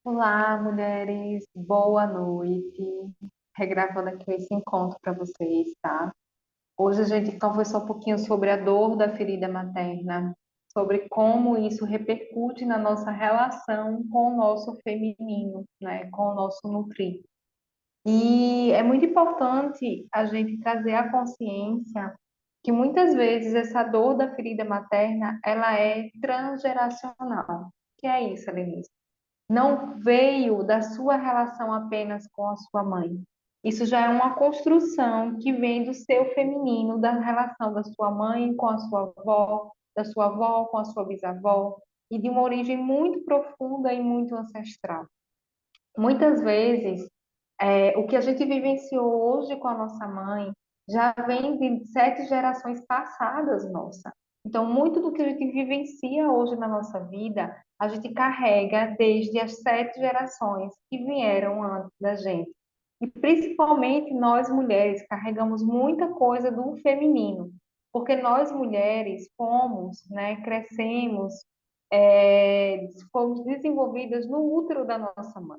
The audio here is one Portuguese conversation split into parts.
Olá, mulheres, boa noite. Regravando aqui esse encontro para vocês, tá? Hoje a gente conversou um pouquinho sobre a dor da ferida materna, sobre como isso repercute na nossa relação com o nosso feminino, né? Com o nosso nutrir. E é muito importante a gente trazer a consciência que muitas vezes essa dor da ferida materna, ela é transgeracional. O que é isso, Lenice? Não veio da sua relação apenas com a sua mãe. Isso já é uma construção que vem do seu feminino, da relação da sua mãe com a sua avó, da sua avó com a sua bisavó, e de uma origem muito profunda e muito ancestral. Muitas vezes, o que a gente vivenciou hoje com a nossa mãe já vem de 7 gerações passadas, nossa. Então, muito do que a gente vivencia hoje na nossa vida, a gente carrega desde as 7 gerações que vieram antes da gente. E principalmente nós mulheres carregamos muita coisa do feminino, porque nós mulheres fomos, né, crescemos, fomos desenvolvidas no útero da nossa mãe.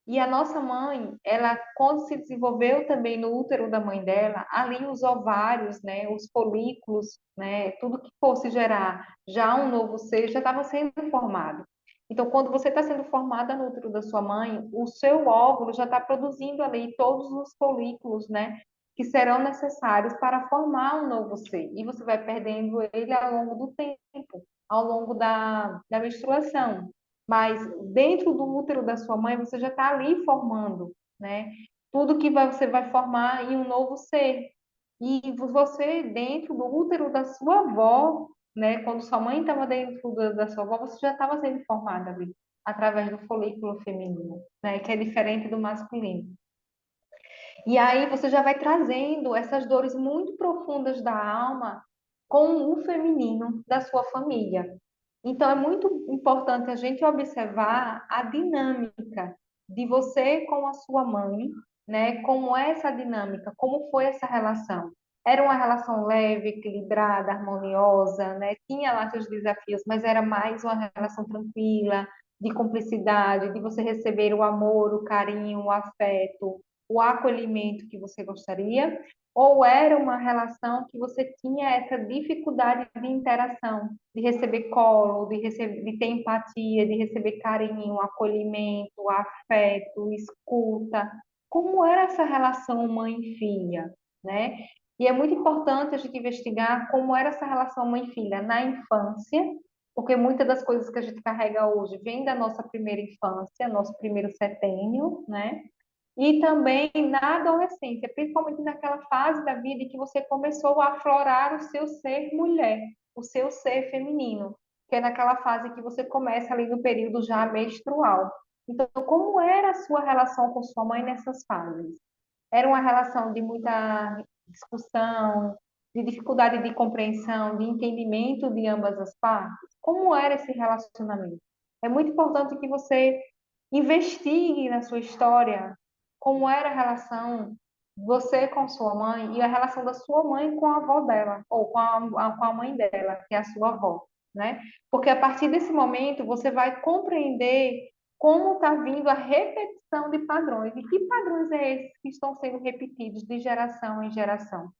E a nossa mãe, ela, quando se desenvolveu também no útero da mãe dela, ali os ovários, né, os folículos, né, tudo que fosse gerar já um novo ser, já estava sendo formado. Então, quando você está sendo formada no útero da sua mãe, o seu óvulo já está produzindo ali todos os folículos, né, que serão necessários para formar um novo ser. E você vai perdendo ele ao longo do tempo, ao longo da menstruação, mas dentro do útero da sua mãe você já está ali formando, né? Tudo que você vai formar em um novo ser. E você dentro do útero da sua avó, né? Quando sua mãe estava dentro da sua avó, você já estava sendo formada ali através do folículo feminino, né? Que é diferente do masculino. E aí você já vai trazendo essas dores muito profundas da alma com o feminino da sua família. Então, é muito importante a gente observar a dinâmica de você com a sua mãe, né? Como é essa dinâmica, como foi essa relação. Era uma relação leve, equilibrada, harmoniosa, né? Tinha lá seus desafios, mas era mais uma relação tranquila, de cumplicidade, de você receber o amor, o carinho, o afeto, o acolhimento que você gostaria, ou era uma relação que você tinha essa dificuldade de interação, de receber colo, de ter empatia, de receber carinho, acolhimento, afeto, escuta. Como era essa relação mãe-filha, né? E é muito importante a gente investigar como era essa relação mãe-filha na infância, porque muitas das coisas que a gente carrega hoje vêm da nossa primeira infância, nosso primeiro setênio, né? E também na adolescência, principalmente naquela fase da vida em que você começou a aflorar o seu ser mulher, o seu ser feminino, que é naquela fase que você começa ali no período já menstrual. Então, como era a sua relação com sua mãe nessas fases? Era uma relação de muita discussão, de dificuldade de compreensão, de entendimento de ambas as partes? Como era esse relacionamento? É muito importante que você investigue na sua história como era a relação você com sua mãe e a relação da sua mãe com a avó dela, ou com a mãe dela, que é a sua avó, né? Porque a partir desse momento você vai compreender como está vindo a repetição de padrões. E que padrões é esses que estão sendo repetidos de geração em geração?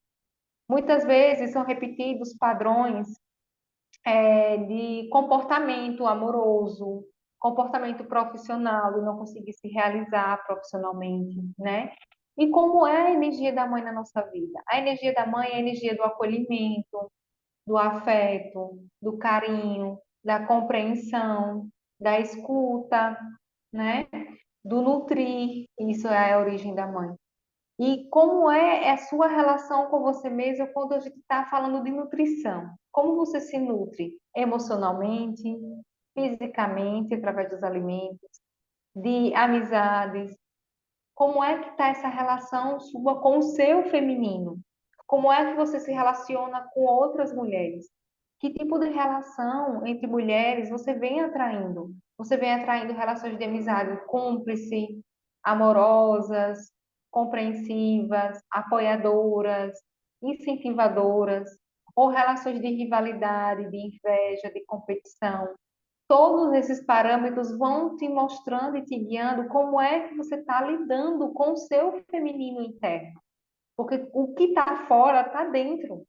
Muitas vezes são repetidos padrões de comportamento amoroso, comportamento profissional, de não conseguir se realizar profissionalmente, né? E como é a energia da mãe na nossa vida? A energia da mãe é a energia do acolhimento, do afeto, do carinho, da compreensão, da escuta, né? Do nutrir, isso é a origem da mãe. E como é a sua relação com você mesma quando a gente está falando de nutrição? Como você se nutre emocionalmente, fisicamente, através dos alimentos, de amizades? Como é que está essa relação sua com o seu feminino? Como é que você se relaciona com outras mulheres? Que tipo de relação entre mulheres você vem atraindo? Você vem atraindo relações de amizade cúmplice, amorosas, compreensivas, apoiadoras, incentivadoras, ou relações de rivalidade, de inveja, de competição? Todos esses parâmetros vão te mostrando e te guiando como é que você está lidando com o seu feminino interno. Porque o que está fora está dentro.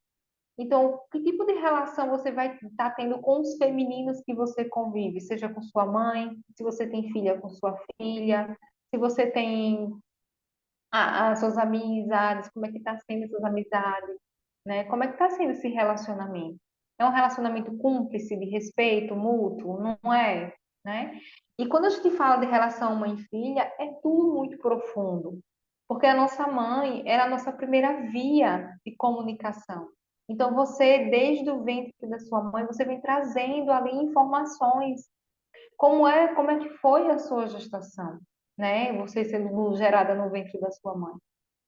Então, que tipo de relação você vai estar tendo com os femininos que você convive? Seja com sua mãe, se você tem filha com sua filha, se você tem as suas amizades, como é que está sendo essas amizades, né? Como é que está sendo esse relacionamento? É um relacionamento cúmplice, de respeito mútuo? Não é, né? E quando a gente fala de relação mãe e filha, é tudo muito profundo, porque a nossa mãe era a nossa primeira via de comunicação. Então, você, desde o ventre da sua mãe, você vem trazendo ali informações como é que foi a sua gestação, né? Você sendo gerada no ventre da sua mãe.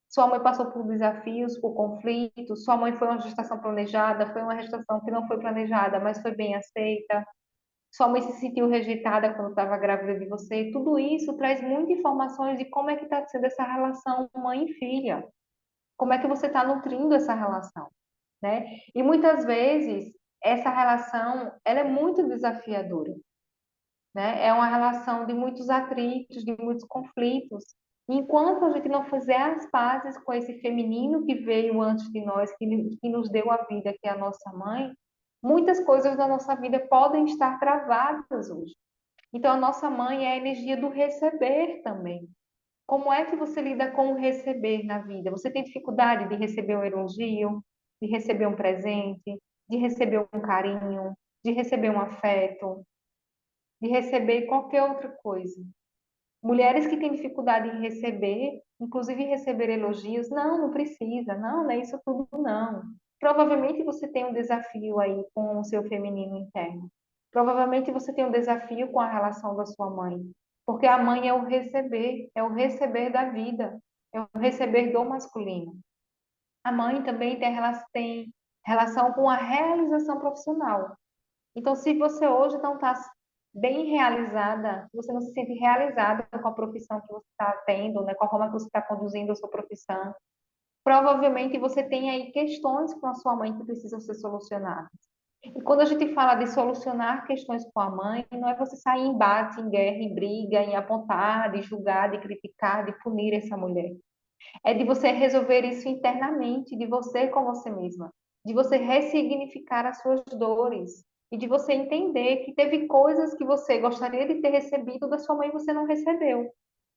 Sua mãe passou por desafios, por conflitos. Sua mãe foi uma gestação planejada, foi uma gestação que não foi planejada, mas foi bem aceita. Sua mãe se sentiu rejeitada quando estava grávida de você. Tudo isso traz muitas informações de como é que está sendo essa relação mãe e filha. Como é que você está nutrindo essa relação, né? E muitas vezes essa relação ela é muito desafiadora, né? É uma relação de muitos atritos, de muitos conflitos. Enquanto a gente não fizer as pazes com esse feminino que veio antes de nós, que nos deu a vida, que é a nossa mãe, muitas coisas da nossa vida podem estar travadas hoje. Então, a nossa mãe é a energia do receber também. Como é que você lida com o receber na vida? Você tem dificuldade de receber um elogio, de receber um presente, de receber um carinho, de receber um afeto, de receber qualquer outra coisa. Mulheres que têm dificuldade em receber, inclusive receber elogios, não precisa, não é isso tudo, não. Provavelmente você tem um desafio aí com o seu feminino interno. Provavelmente você tem um desafio com a relação da sua mãe. Porque a mãe é o receber da vida, é o receber do masculino. A mãe também tem relação com a realização profissional. Então, se você hoje não está bem realizada, se você não se sente realizada com a profissão que você está tendo, né, com a forma que você está conduzindo a sua profissão, provavelmente você tem aí questões com a sua mãe que precisam ser solucionadas. E quando a gente fala de solucionar questões com a mãe, não é você sair em embate, em guerra, em briga, em apontar, de julgar, de criticar, de punir essa mulher. É de você resolver isso internamente, de você com você mesma, de você ressignificar as suas dores e de você entender que teve coisas que você gostaria de ter recebido da sua mãe e você não recebeu.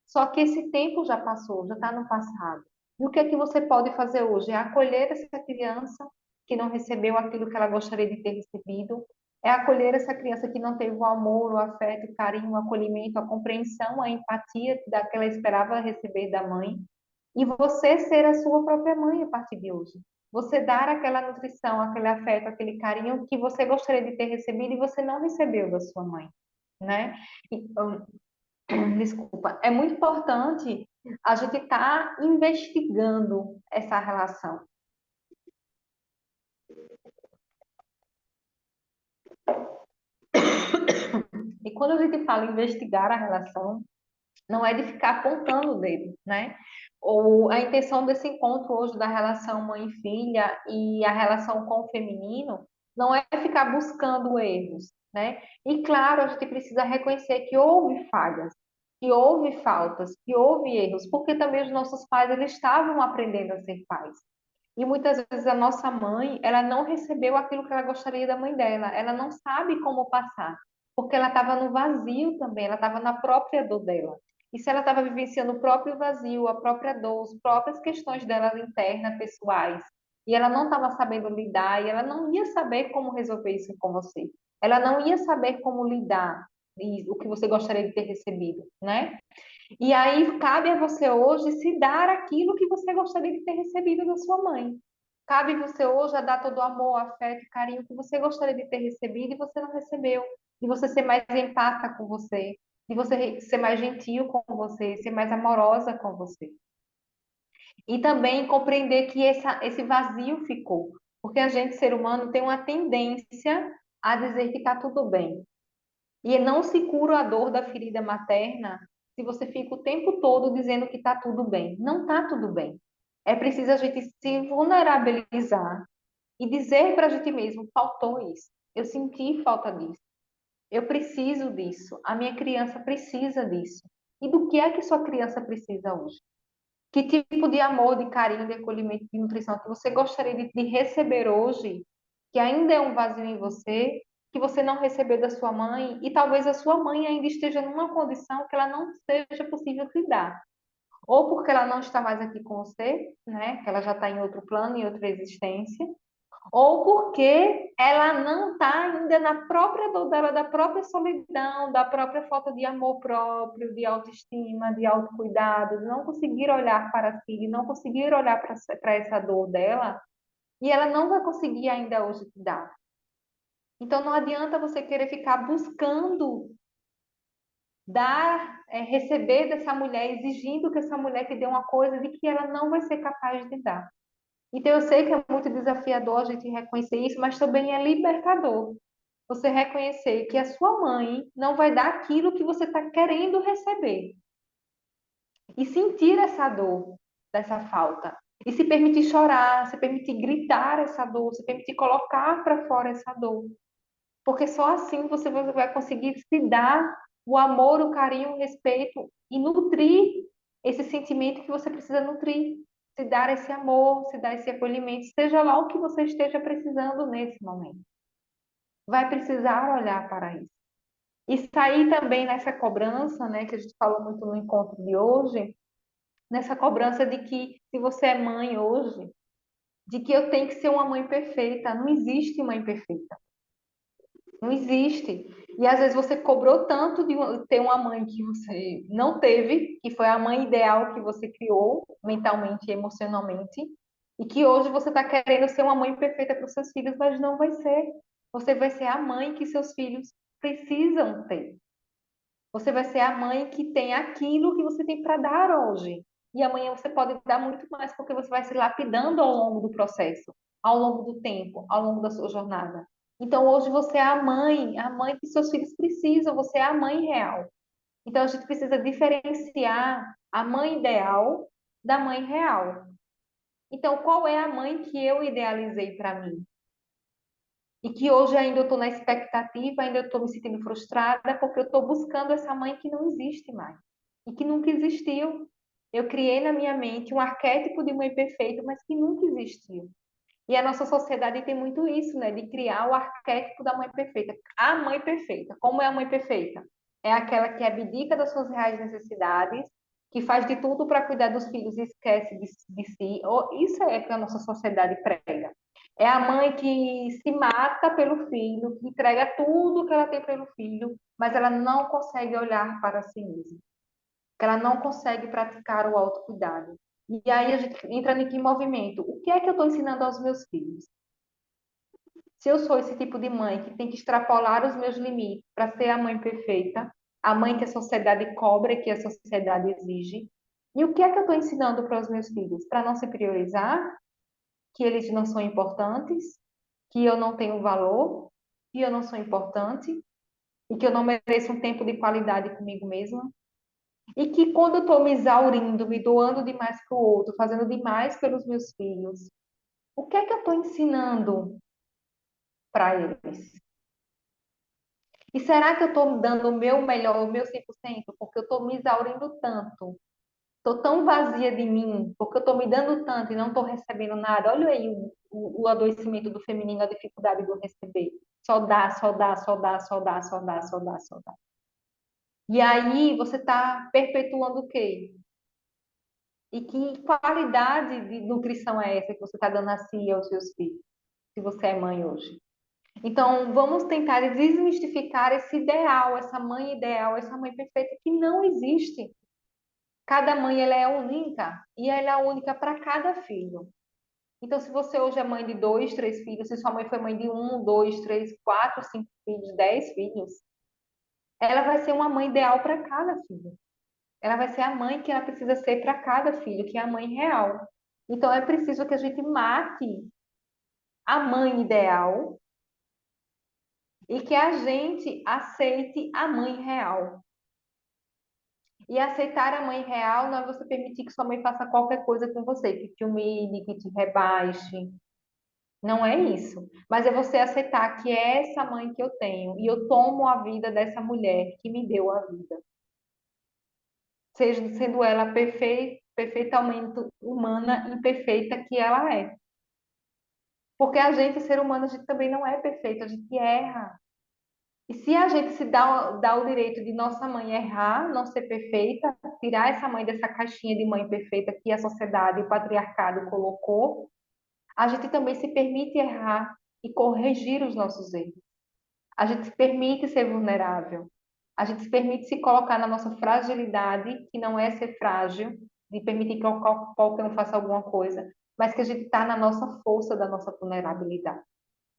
Só que esse tempo já passou, já está no passado. E o que é que você pode fazer hoje? É acolher essa criança que não recebeu aquilo que ela gostaria de ter recebido, é acolher essa criança que não teve o amor, o afeto, o carinho, o acolhimento, a compreensão, a empatia que ela esperava receber da mãe, e você ser a sua própria mãe a partir de hoje. Você dar aquela nutrição, aquele afeto, aquele carinho que você gostaria de ter recebido e você não recebeu da sua mãe, né? Então, desculpa, é muito importante a gente estar investigando essa relação. E quando a gente fala em investigar a relação, não é de ficar apontando o dedo, né? Ou a intenção desse encontro hoje da relação mãe e filha e a relação com o feminino não é ficar buscando erros, né? E claro, a gente precisa reconhecer que houve falhas, que houve faltas, que houve erros, porque também os nossos pais eles estavam aprendendo a ser pais. E muitas vezes a nossa mãe, ela não recebeu aquilo que ela gostaria da mãe dela, ela não sabe como passar, porque ela estava no vazio também, ela estava na própria dor dela. E se ela estava vivenciando o próprio vazio, a própria dor, as próprias questões dela internas, pessoais, e ela não estava sabendo lidar, e ela não ia saber como resolver isso com você. Ela não ia saber como lidar e o que você gostaria de ter recebido, né? E aí cabe a você hoje se dar aquilo que você gostaria de ter recebido da sua mãe. Cabe você hoje a dar todo o amor, afeto e carinho que você gostaria de ter recebido e você não recebeu. De você ser mais empática com você, de você ser mais gentil com você, ser mais amorosa com você. E também compreender que esse vazio ficou. Porque a gente, ser humano, tem uma tendência a dizer que está tudo bem. E não se cura a dor da ferida materna se você fica o tempo todo dizendo que está tudo bem. Não está tudo bem. É preciso a gente se vulnerabilizar e dizer para a gente mesmo: faltou isso. Eu senti falta disso. Eu preciso disso. A minha criança precisa disso. E do que é que sua criança precisa hoje? Que tipo de amor, de carinho, de acolhimento, de nutrição que você gostaria de receber hoje, que ainda é um vazio em você, que você não recebeu da sua mãe, e talvez a sua mãe ainda esteja numa condição que ela não seja possível te dar. Ou porque ela não está mais aqui com você, né? Que ela já está em outro plano, em outra existência, ou porque ela não está ainda na própria dor dela, da própria solidão, da própria falta de amor próprio, de autoestima, de autocuidado, de não conseguir olhar para si, de não conseguir olhar para essa dor dela, e ela não vai conseguir ainda hoje te dar. Então não adianta você querer ficar buscando dar, receber dessa mulher, exigindo que essa mulher te dê uma coisa de que ela não vai ser capaz de dar. Então, eu sei que é muito desafiador a gente reconhecer isso, mas também é libertador. Você reconhecer que a sua mãe não vai dar aquilo que você está querendo receber. E sentir essa dor, dessa falta. E se permitir chorar, se permitir gritar essa dor, se permitir colocar para fora essa dor. Porque só assim você vai conseguir se dar o amor, o carinho, o respeito e nutrir esse sentimento que você precisa nutrir. Se dar esse amor, se dar esse acolhimento, seja lá o que você esteja precisando nesse momento. Vai precisar olhar para isso. E sair também nessa cobrança, né, que a gente falou muito no encontro de hoje, nessa cobrança de que se você é mãe hoje, de que eu tenho que ser uma mãe perfeita. Não existe mãe perfeita. Não existe. E às vezes você cobrou tanto de ter uma mãe que você não teve, que foi a mãe ideal que você criou mentalmente e emocionalmente, e que hoje você está querendo ser uma mãe perfeita para os seus filhos, mas não vai ser. Você vai ser a mãe que seus filhos precisam ter. Você vai ser a mãe que tem aquilo que você tem para dar hoje. E amanhã você pode dar muito mais, porque você vai se lapidando ao longo do processo, ao longo do tempo, ao longo da sua jornada. Então, hoje você é a mãe que seus filhos precisam, você é a mãe real. Então, a gente precisa diferenciar a mãe ideal da mãe real. Então, qual é a mãe que eu idealizei para mim? E que hoje ainda eu estou na expectativa, ainda eu estou me sentindo frustrada, porque eu estou buscando essa mãe que não existe mais. E que nunca existiu. Eu criei na minha mente um arquétipo de mãe perfeita, mas que nunca existiu. E a nossa sociedade tem muito isso, né? De criar o arquétipo da mãe perfeita. A mãe perfeita. Como é a mãe perfeita? É aquela que abdica das suas reais necessidades, que faz de tudo para cuidar dos filhos e esquece de si. Isso é que a nossa sociedade prega. É a mãe que se mata pelo filho, que entrega tudo que ela tem pelo filho, mas ela não consegue olhar para si mesma. Que ela não consegue praticar o autocuidado. E aí a gente entra em que movimento? O que é que eu estou ensinando aos meus filhos? Se eu sou esse tipo de mãe que tem que extrapolar os meus limites para ser a mãe perfeita, a mãe que a sociedade cobra e que a sociedade exige, e o que é que eu estou ensinando para os meus filhos? Para não se priorizar, que eles não são importantes, que eu não tenho valor, que eu não sou importante e que eu não mereço um tempo de qualidade comigo mesma. E que quando eu estou me exaurindo, me doando demais para o outro, fazendo demais pelos meus filhos, o que é que eu estou ensinando para eles? E será que eu estou dando o meu melhor, o meu 100%? Porque eu estou me exaurindo tanto, estou tão vazia de mim, porque eu estou me dando tanto e não estou recebendo nada. Olha aí o adoecimento do feminino, a dificuldade do receber. Só dá, só dá, só dá, só dá, só dá, só dá, só dá. E aí você está perpetuando o quê? E que qualidade de nutrição é essa que você está dando a si e aos seus filhos, se você é mãe hoje? Então, vamos tentar desmistificar esse ideal, essa mãe perfeita que não existe. Cada mãe ela é única e ela é única para cada filho. Então, se você hoje é mãe de dois, três filhos, se sua mãe foi mãe de um, dois, três, quatro, cinco filhos, 10 filhos, ela vai ser uma mãe ideal para cada filho. Ela vai ser a mãe que ela precisa ser para cada filho, que é a mãe real. Então, é preciso que a gente mate a mãe ideal e que a gente aceite a mãe real. E aceitar a mãe real não é você permitir que sua mãe faça qualquer coisa com você, que te humilhe, que te rebaixe, Não é isso. Mas é você aceitar que é essa mãe que eu tenho e eu tomo a vida dessa mulher que me deu a vida. Seja, sendo ela perfeitamente humana, imperfeita que ela é. Porque a gente, ser humano, a gente também não é perfeito, a gente erra. E se a gente se dá o direito de nossa mãe errar, não ser perfeita, tirar essa mãe dessa caixinha de mãe perfeita que a sociedade e o patriarcado colocou, a gente também se permite errar e corrigir os nossos erros. A gente se permite ser vulnerável. A gente se permite se colocar na nossa fragilidade, que não é ser frágil, de permitir que qualquer um faça alguma coisa, mas que a gente está na nossa força da nossa vulnerabilidade,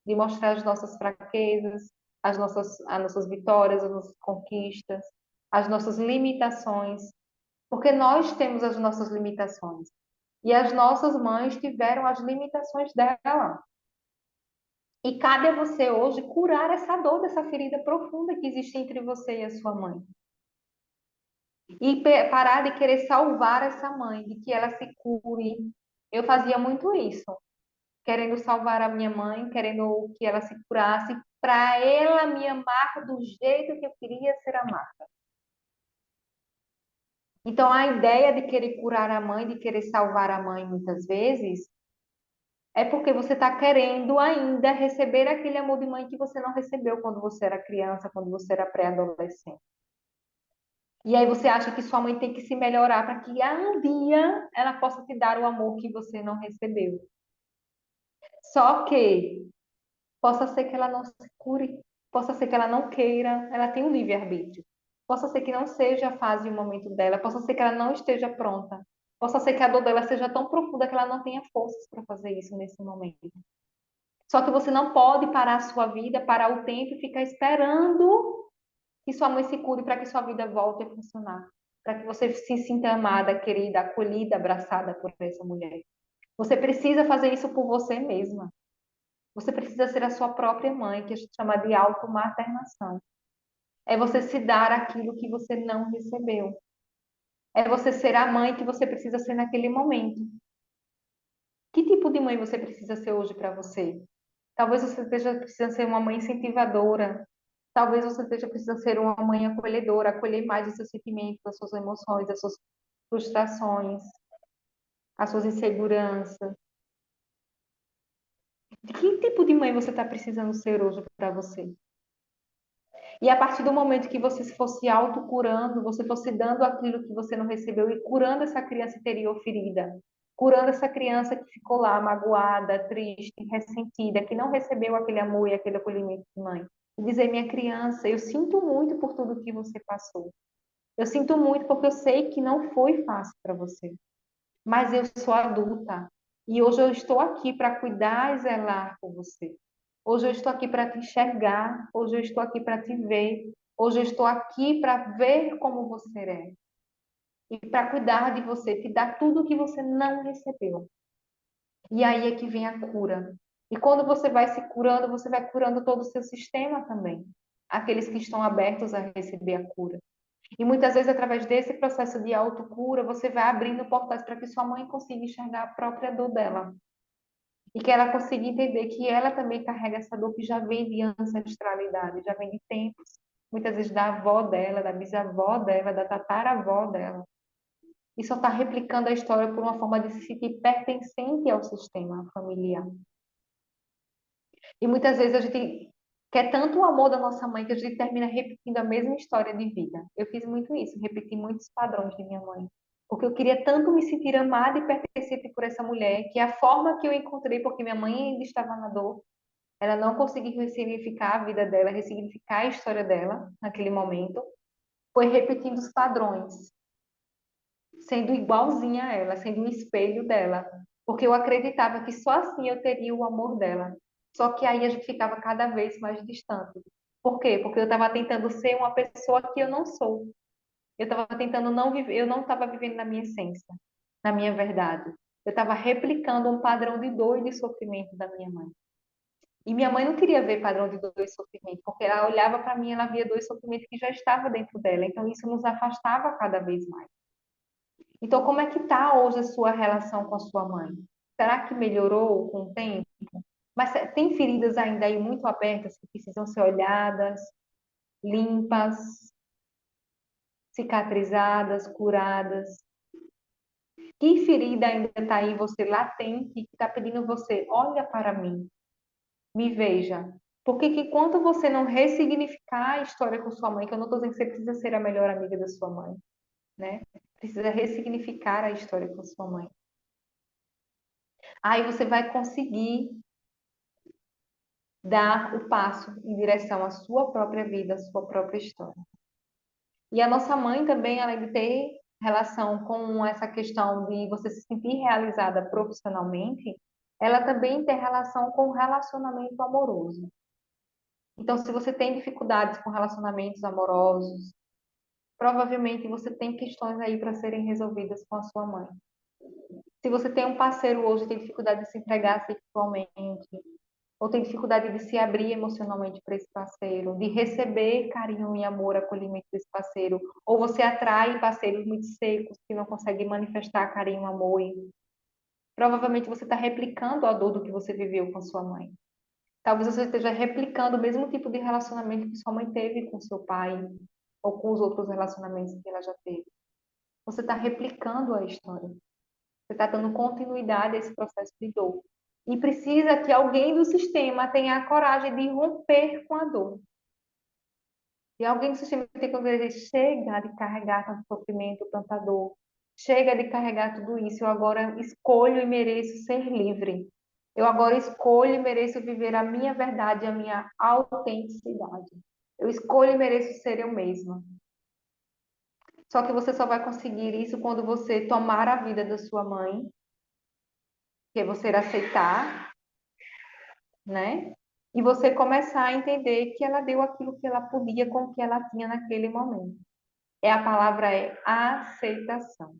de mostrar as nossas fraquezas, as nossas vitórias, as nossas conquistas, as nossas limitações, porque nós temos as nossas limitações. E as nossas mães tiveram as limitações dela. E cabe a você hoje curar essa dor, dessa ferida profunda que existe entre você e a sua mãe. E parar de querer salvar essa mãe, de que ela se cure. Eu fazia muito isso, querendo salvar a minha mãe, querendo que ela se curasse, para ela me amar do jeito que eu queria ser amada. Então, a ideia de querer curar a mãe, de querer salvar a mãe, muitas vezes, é porque você está querendo ainda receber aquele amor de mãe que você não recebeu quando você era criança, quando você era pré-adolescente. E aí você acha que sua mãe tem que se melhorar para que um dia ela possa te dar o amor que você não recebeu. Só que possa ser que ela não se cure, possa ser que ela não queira, ela tem um livre-arbítrio. Possa ser que não seja a fase e o momento dela, possa ser que ela não esteja pronta. Possa ser que a dor dela seja tão profunda que ela não tenha forças para fazer isso nesse momento. Só que você não pode parar a sua vida, parar o tempo e ficar esperando que sua mãe se cure para que sua vida volte a funcionar. Para que você se sinta amada, querida, acolhida, abraçada por essa mulher. Você precisa fazer isso por você mesma. Você precisa ser a sua própria mãe, que a gente chama de automaternação. É você se dar aquilo que você não recebeu. É você ser a mãe que você precisa ser naquele momento. Que tipo de mãe você precisa ser hoje para você? Talvez você esteja precisando ser uma mãe incentivadora. Talvez você esteja precisando ser uma mãe acolhedora, acolher mais os seus sentimentos, as suas emoções, as suas frustrações, as suas inseguranças. De que tipo de mãe você está precisando ser hoje para você? E a partir do momento que você se fosse autocurando, você fosse dando aquilo que você não recebeu e curando essa criança interior ferida, curando essa criança que ficou lá magoada, triste, ressentida, que não recebeu aquele amor e aquele acolhimento de mãe. E dizer, minha criança, eu sinto muito por tudo que você passou. Eu sinto muito porque eu sei que não foi fácil para você. Mas eu sou adulta e hoje eu estou aqui para cuidar e zelar por você. Hoje eu estou aqui para te enxergar, hoje eu estou aqui para te ver, hoje eu estou aqui para ver como você é e para cuidar de você, te dar tudo o que você não recebeu. E aí é que vem a cura. E quando você vai se curando, você vai curando todo o seu sistema também. Aqueles que estão abertos a receber a cura. E muitas vezes, através desse processo de autocura, você vai abrindo portais para que sua mãe consiga enxergar a própria dor dela. E que ela consiga entender que ela também carrega essa dor que já vem de ancestralidade, já vem de tempos. Muitas vezes da avó dela, da bisavó dela, da tataravó dela. E só está replicando a história por uma forma de se sentir pertencente ao sistema familiar. E muitas vezes a gente quer tanto o amor da nossa mãe que a gente termina repetindo a mesma história de vida. Eu fiz muito isso, repeti muitos padrões de minha mãe. Porque eu queria tanto me sentir amada e pertencente por essa mulher, que a forma que eu encontrei, porque minha mãe ainda estava na dor, ela não conseguiu ressignificar a vida dela, ressignificar a história dela naquele momento, foi repetindo os padrões, sendo igualzinha a ela, sendo um espelho dela, porque eu acreditava que só assim eu teria o amor dela. Só que aí a gente ficava cada vez mais distante. Por quê? Porque eu estava tentando ser uma pessoa que eu não sou. Eu estava tentando não viver, eu não estava vivendo na minha essência, na minha verdade. Eu estava replicando um padrão de dor e de sofrimento da minha mãe. E minha mãe não queria ver padrão de dor e sofrimento, porque ela olhava para mim e ela via dor e sofrimento que já estava dentro dela. Então isso nos afastava cada vez mais. Então, como é que está hoje a sua relação com a sua mãe? Será que melhorou com o tempo? Mas tem feridas ainda aí muito abertas que precisam ser olhadas, limpas, cicatrizadas, curadas. Que ferida ainda está aí, você latente, que está pedindo você, olha para mim, me veja. Porque que quando você não ressignificar a história com sua mãe, que eu não estou dizendo que você precisa ser a melhor amiga da sua mãe, né? Precisa ressignificar a história com sua mãe. Aí você vai conseguir dar o passo em direção à sua própria vida, à sua própria história. E a nossa mãe também, além de ter relação com essa questão de você se sentir realizada profissionalmente, ela também tem relação com o relacionamento amoroso. Então, se você tem dificuldades com relacionamentos amorosos, provavelmente você tem questões aí para serem resolvidas com a sua mãe. Se você tem um parceiro hoje que tem dificuldade de se entregar sexualmente, ou tem dificuldade de se abrir emocionalmente para esse parceiro, de receber carinho e amor, acolhimento desse parceiro, ou você atrai parceiros muito secos que não conseguem manifestar carinho, amor, e provavelmente você está replicando a dor do que você viveu com sua mãe. Talvez você esteja replicando o mesmo tipo de relacionamento que sua mãe teve com seu pai, ou com os outros relacionamentos que ela já teve. Você está replicando a história. Você está dando continuidade a esse processo de dor. E precisa que alguém do sistema tenha a coragem de romper com a dor. E alguém do sistema tem que dizer, chega de carregar tanto sofrimento, tanta dor. Chega de carregar tudo isso. Eu agora escolho e mereço ser livre. Eu agora escolho e mereço viver a minha verdade, a minha autenticidade. Eu escolho e mereço ser eu mesma. Só que você só vai conseguir isso quando você tomar a vida da sua mãe, que é você aceitar, né? E você começar a entender que ela deu aquilo que ela podia com o que ela tinha naquele momento. A palavra é aceitação.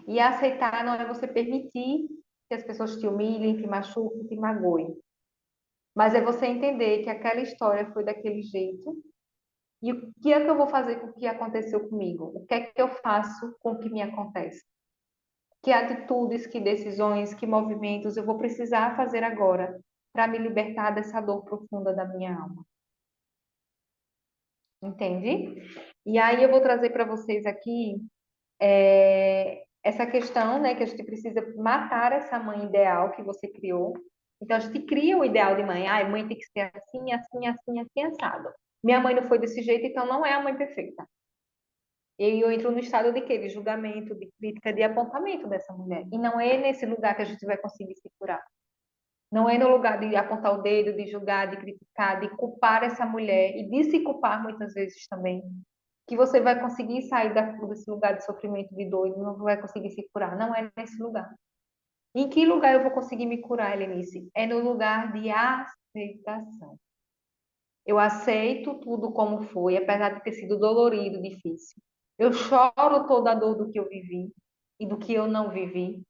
E aceitar não é você permitir que as pessoas te humilhem, te machuquem, te magoem. Mas é você entender que aquela história foi daquele jeito. E o que é que eu vou fazer com o que aconteceu comigo? O que é que eu faço com o que me acontece? Que atitudes, que decisões, que movimentos eu vou precisar fazer agora para me libertar dessa dor profunda da minha alma? Entende? E aí eu vou trazer para vocês aqui essa questão, né, que a gente precisa matar essa mãe ideal que você criou. Então a gente cria o ideal de mãe. Ah, mãe tem que ser assim, assim, assim, assim, assado. Minha mãe não foi desse jeito, então não é a mãe perfeita. E eu entro no estado de quê? De julgamento, de crítica, de apontamento dessa mulher. E não é nesse lugar que a gente vai conseguir se curar. Não é no lugar de apontar o dedo, de julgar, de criticar, de culpar essa mulher e de se culpar muitas vezes também, que você vai conseguir sair desse lugar de sofrimento, de dor, e não vai conseguir se curar. Não é nesse lugar. Em que lugar eu vou conseguir me curar, Helenice? É no lugar de aceitação. Eu aceito tudo como foi, apesar de ter sido dolorido, difícil. Eu choro toda a dor do que eu vivi e do que eu não vivi.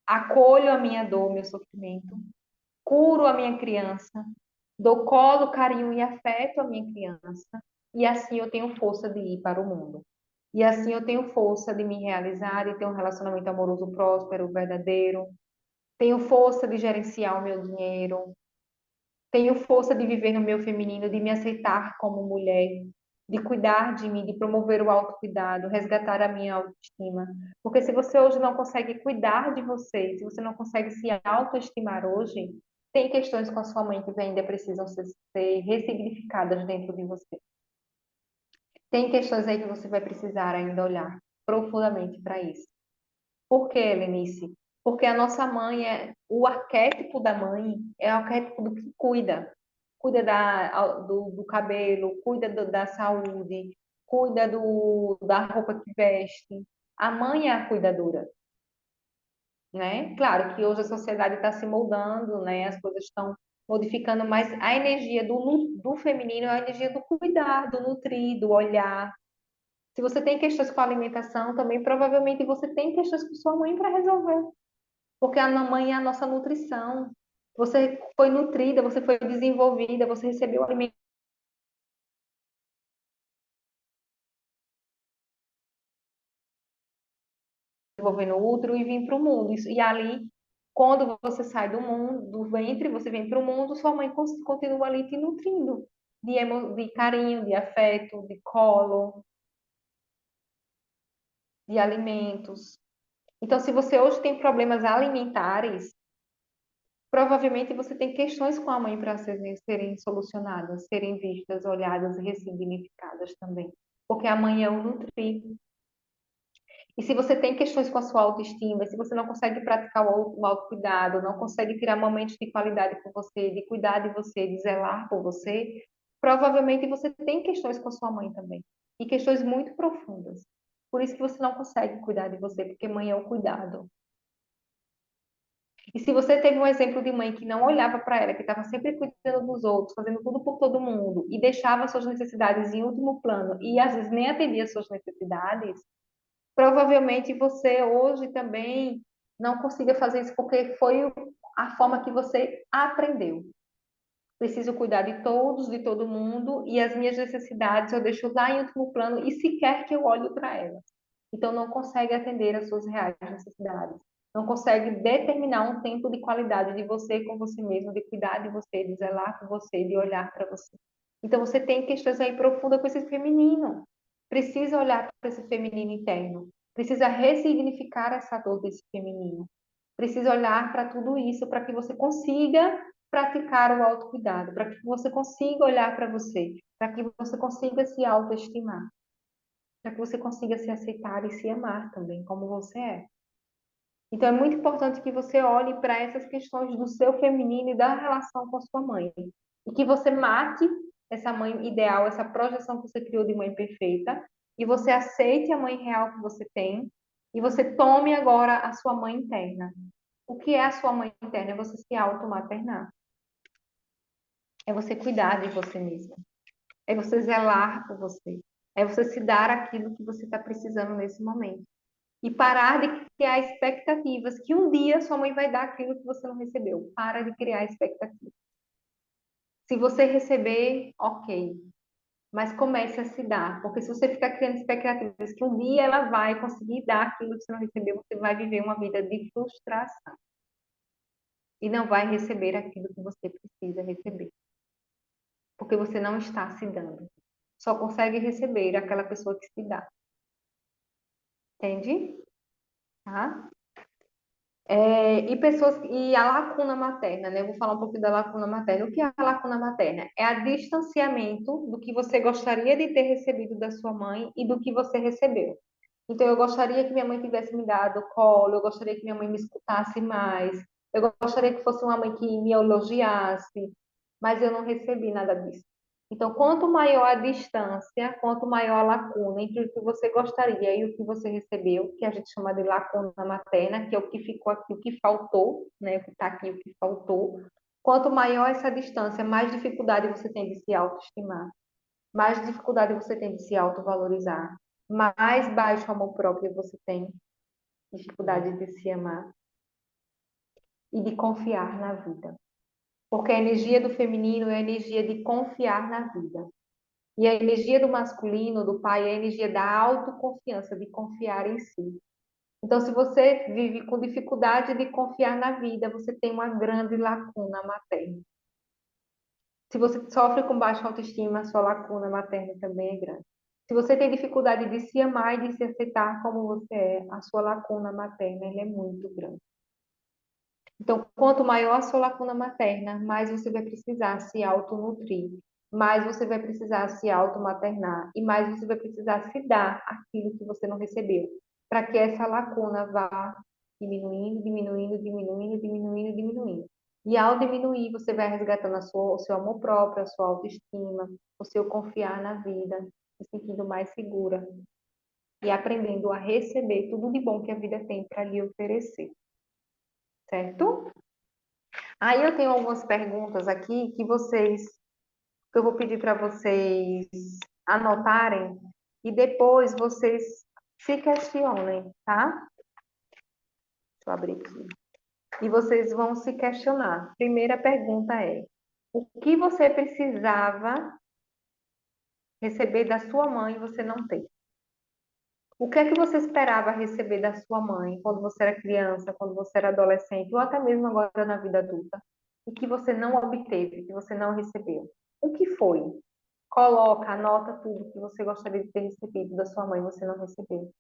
Acolho a minha dor, meu sofrimento. Curo a minha criança. Dou colo, carinho e afeto à minha criança. E assim eu tenho força de ir para o mundo. E assim eu tenho força de me realizar e ter um relacionamento amoroso próspero, verdadeiro. Tenho força de gerenciar o meu dinheiro. Tenho força de viver no meu feminino, de me aceitar como mulher, de cuidar de mim, de promover o autocuidado, resgatar a minha autoestima. Porque se você hoje não consegue cuidar de você, se você não consegue se autoestimar hoje, tem questões com a sua mãe que ainda precisam ser ressignificadas dentro de você. Tem questões aí que você vai precisar ainda olhar profundamente para isso. Por que, Lenice? Porque a nossa mãe o arquétipo da mãe é o arquétipo do que cuida. Cuida do cabelo, cuida da saúde, cuida da roupa que veste. A mãe é a cuidadora, né? Claro que hoje a sociedade está se moldando, né? As coisas estão modificando, mas a energia do feminino é a energia do cuidar, do nutrir, do olhar. Se você tem questões com a alimentação, também provavelmente você tem questões com sua mãe para resolver. Porque a mãe é a nossa nutrição. Você foi nutrida, você foi desenvolvida, você recebeu alimento desenvolvendo o útero e vir para o mundo. E ali Quando você sai do mundo, do ventre, você vem para o mundo, sua mãe continua ali te nutrindo de carinho, de afeto, de colo, de alimentos. Então, se você hoje tem problemas alimentares, provavelmente você tem questões com a mãe para serem solucionadas, serem vistas, olhadas e ressignificadas também. Porque a mãe é o nutrir. E se você tem questões com a sua autoestima, se você não consegue praticar o autocuidado, não consegue tirar momentos de qualidade com você, de cuidar de você, de zelar por você, provavelmente você tem questões com a sua mãe também. E questões muito profundas. Por isso que você não consegue cuidar de você, porque mãe é o cuidado. E se você teve um exemplo de mãe que não olhava para ela, que estava sempre cuidando dos outros, fazendo tudo por todo mundo, e deixava suas necessidades em último plano, e às vezes nem atendia suas necessidades, provavelmente você hoje também não consiga fazer isso porque foi a forma que você aprendeu. Preciso cuidar de todos, de todo mundo, e as minhas necessidades eu deixo lá em último plano e sequer que eu olhe para elas. Então não consegue atender às suas reais necessidades. Não consegue determinar um tempo de qualidade de você com você mesmo, de cuidar de você, de zelar por você, de olhar para você. Então você tem questões aí profundas com esse feminino. Precisa olhar para esse feminino interno. Precisa ressignificar essa dor desse feminino. Precisa olhar para tudo isso para que você consiga praticar o autocuidado, para que você consiga olhar para você, para que você consiga se autoestimar, para que você consiga se aceitar e se amar também como você é. Então é muito importante que você olhe para essas questões do seu feminino e da relação com a sua mãe. E que você mate essa mãe ideal, essa projeção que você criou de mãe perfeita, e você aceite a mãe real que você tem, e você tome agora a sua mãe interna. O que é a sua mãe interna? É você se automaternar. É você cuidar de você mesma. É você zelar por você. É você se dar aquilo que você está precisando nesse momento. E parar de criar expectativas que um dia sua mãe vai dar aquilo que você não recebeu. Para de criar expectativas. Se você receber, ok. Mas comece a se dar. Porque se você ficar criando expectativas que um dia ela vai conseguir dar aquilo que você não recebeu, você vai viver uma vida de frustração. E não vai receber aquilo que você precisa receber. Porque você não está se dando. Só consegue receber aquela pessoa que se dá. Entende? Tá? E a lacuna materna, né? Eu vou falar um pouquinho da lacuna materna. O que é a lacuna materna? É a distanciamento do que você gostaria de ter recebido da sua mãe e do que você recebeu. Então, eu gostaria que minha mãe tivesse me dado colo, eu gostaria que minha mãe me escutasse mais, eu gostaria que fosse uma mãe que me elogiasse, mas eu não recebi nada disso. Então, quanto maior a distância, quanto maior a lacuna entre o que você gostaria e o que você recebeu, que a gente chama de lacuna materna, que é o que ficou aqui, o que faltou, né? O que está aqui, o que faltou. Quanto maior essa distância, mais dificuldade você tem de se autoestimar, mais dificuldade você tem de se autovalorizar, mais baixo amor próprio você tem, dificuldade de se amar e de confiar na vida. Porque a energia do feminino é a energia de confiar na vida. E a energia do masculino, do pai, é a energia da autoconfiança, de confiar em si. Então, se você vive com dificuldade de confiar na vida, você tem uma grande lacuna materna. Se você sofre com baixa autoestima, sua lacuna materna também é grande. Se você tem dificuldade de se amar e de se aceitar como você é, a sua lacuna materna é muito grande. Então, quanto maior a sua lacuna materna, mais você vai precisar se autonutrir, mais você vai precisar se automaternar e mais você vai precisar se dar aquilo que você não recebeu, para que essa lacuna vá diminuindo, diminuindo, diminuindo, diminuindo, diminuindo. E ao diminuir, você vai resgatando o seu amor próprio, a sua autoestima, o seu confiar na vida, se sentindo mais segura e aprendendo a receber tudo de bom que a vida tem para lhe oferecer. Certo? Aí eu tenho algumas perguntas aqui que eu vou pedir para vocês anotarem e depois vocês se questionem, tá? Deixa eu abrir aqui. E vocês vão se questionar. Primeira pergunta é: o que você precisava receber da sua mãe e você não tem? O que é que você esperava receber da sua mãe quando você era criança, quando você era adolescente, ou até mesmo agora na vida adulta, e que você não obteve, que você não recebeu? O que foi? Coloca, anota tudo que você gostaria de ter recebido da sua mãe e você não recebeu.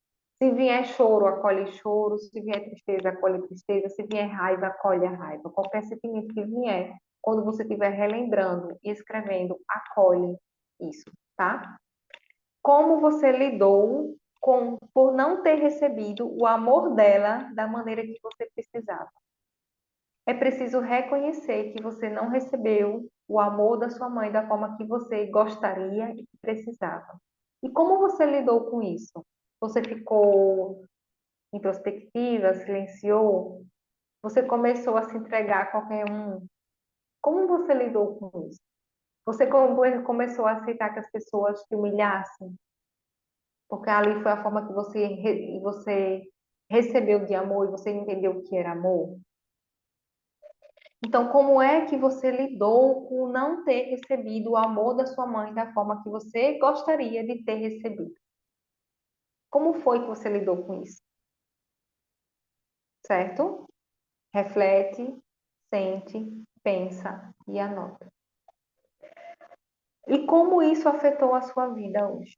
Se vier choro, acolhe choro. Se vier tristeza, acolhe tristeza. Se vier raiva, acolhe a raiva. Qualquer sentimento que vier, quando você estiver relembrando e escrevendo, acolhe isso, tá? Como você lidou por não ter recebido o amor dela da maneira que você precisava? É preciso reconhecer que você não recebeu o amor da sua mãe da forma que você gostaria e precisava. E como você lidou com isso? Você ficou introspectiva, silenciou? Você começou a se entregar a qualquer um? Como você lidou com isso? Você começou a aceitar que as pessoas te humilhassem? Porque ali foi a forma que você recebeu de amor e você entendeu o que era amor? Então, como é que você lidou com não ter recebido o amor da sua mãe da forma que você gostaria de ter recebido? Como foi que você lidou com isso? Certo? Reflete, sente, pensa e anota. E como isso afetou a sua vida hoje?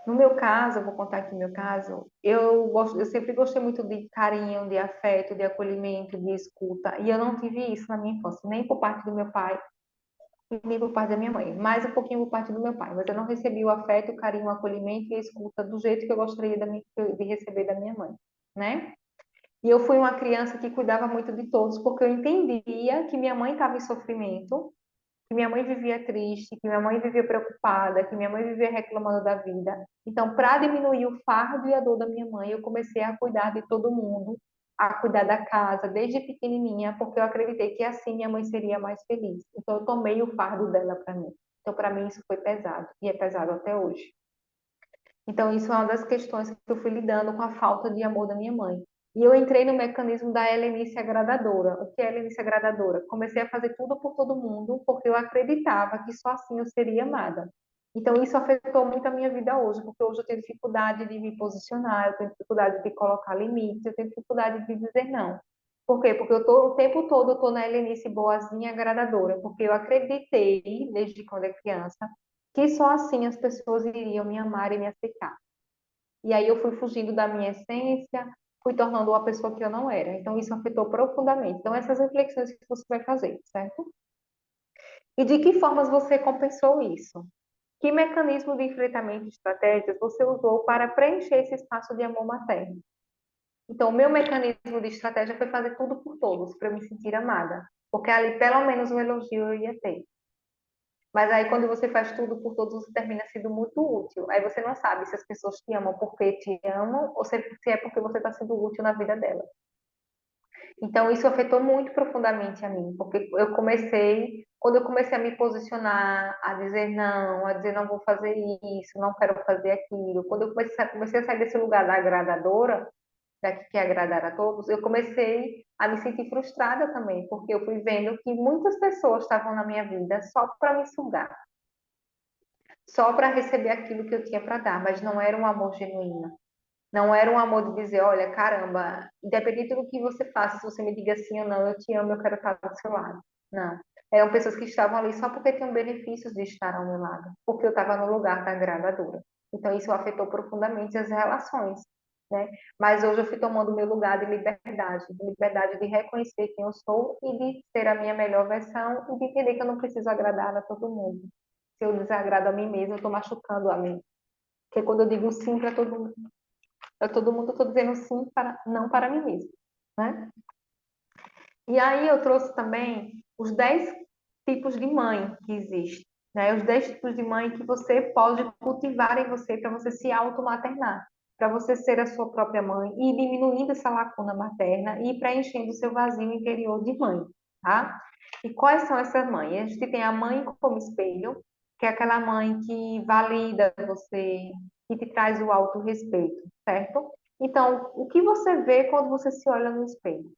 No meu caso, eu vou contar aqui meu caso, eu sempre gostei muito de carinho, de afeto, de acolhimento, de escuta, e eu não tive isso na minha infância, nem por parte do meu pai, nem por parte da minha mãe, mais um pouquinho por parte do meu pai, mas eu não recebi o afeto, o carinho, o acolhimento e a escuta do jeito que eu gostaria de receber da minha mãe, né? E eu fui uma criança que cuidava muito de todos, porque eu entendia que minha mãe estava em sofrimento, que minha mãe vivia triste, que minha mãe vivia preocupada, que minha mãe vivia reclamando da vida. Então, para diminuir o fardo e a dor da minha mãe, eu comecei a cuidar de todo mundo, a cuidar da casa, desde pequenininha, porque eu acreditei que assim minha mãe seria mais feliz. Então, eu tomei o fardo dela para mim. Então, para mim, isso foi pesado, e é pesado até hoje. Então, isso é uma das questões que eu fui lidando com a falta de amor da minha mãe. E eu entrei no mecanismo da Helenice agradadora. O que é Helenice agradadora? Comecei a fazer tudo por todo mundo, porque eu acreditava que só assim eu seria amada. Então, isso afetou muito a minha vida hoje, porque hoje eu tenho dificuldade de me posicionar, eu tenho dificuldade de colocar limites, eu tenho dificuldade de dizer não. Por quê? Porque o tempo todo eu estou na Helenice boazinha agradadora, porque eu acreditei, desde quando era criança, que só assim as pessoas iriam me amar e me aceitar. E aí eu fui fugindo da minha essência, fui tornando uma pessoa que eu não era. Então isso afetou profundamente. Então essas reflexões que você vai fazer, certo? E de que formas você compensou isso? Que mecanismo de enfrentamento de estratégias você usou para preencher esse espaço de amor materno? Então, o meu mecanismo de estratégia foi fazer tudo por todos, para eu me sentir amada. Porque ali, pelo menos, um elogio eu ia ter. Mas aí, quando você faz tudo por todos, você termina sendo muito útil. Aí você não sabe se as pessoas te amam porque te amam ou se é porque você está sendo útil na vida delas. Então, isso afetou muito profundamente a mim, porque quando eu comecei a me posicionar, a dizer não vou fazer isso, não quero fazer aquilo, quando eu comecei a sair desse lugar da agradadora, daqui que agradar a todos, eu comecei a me sentir frustrada também, porque eu fui vendo que muitas pessoas estavam na minha vida só para me sugar, só para receber aquilo que eu tinha para dar, mas não era um amor genuíno. Não era um amor de dizer, olha, caramba, independente do que você faça, se você me diga sim ou não, eu te amo, eu quero estar do seu lado. Não. Eram pessoas que estavam ali só porque tinham benefícios de estar ao meu lado, porque eu estava no lugar da agradadora. Então, isso afetou profundamente as relações, né? Mas hoje eu fui tomando o meu lugar de liberdade de reconhecer quem eu sou e de ser a minha melhor versão e de entender que eu não preciso agradar a todo mundo. Se eu desagrado a mim mesma, eu estou machucando a mim. Porque quando eu digo sim para todo mundo, eu estou dizendo sim para, não para mim mesmo, né? E aí eu trouxe também os 10 tipos de mãe que existem, né? Os 10 tipos de mãe que você pode cultivar em você para você se automaternar, para você ser a sua própria mãe e ir diminuindo essa lacuna materna e ir preenchendo o seu vazio interior de mãe, tá? E quais são essas mães? A gente tem a mãe como espelho, que é aquela mãe que valida você, que te traz o autorrespeito, certo? Então, o que você vê quando você se olha no espelho?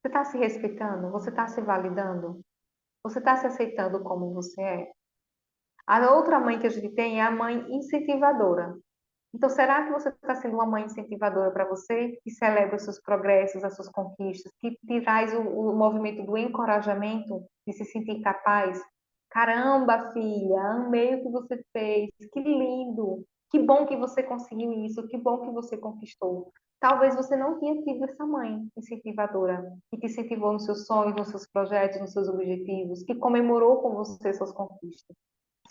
Você está se respeitando? Você está se validando? Você está se aceitando como você é? A outra mãe que a gente tem é a mãe incentivadora. Então, será que você está sendo uma mãe incentivadora para você, que celebra os seus progressos, as suas conquistas, que te traz o movimento do encorajamento, de se sentir capaz? Caramba, filha, amei o que você fez, que lindo, que bom que você conseguiu isso, que bom que você conquistou. Talvez você não tenha tido essa mãe incentivadora, que te incentivou nos seus sonhos, nos seus projetos, nos seus objetivos, que comemorou com você suas conquistas.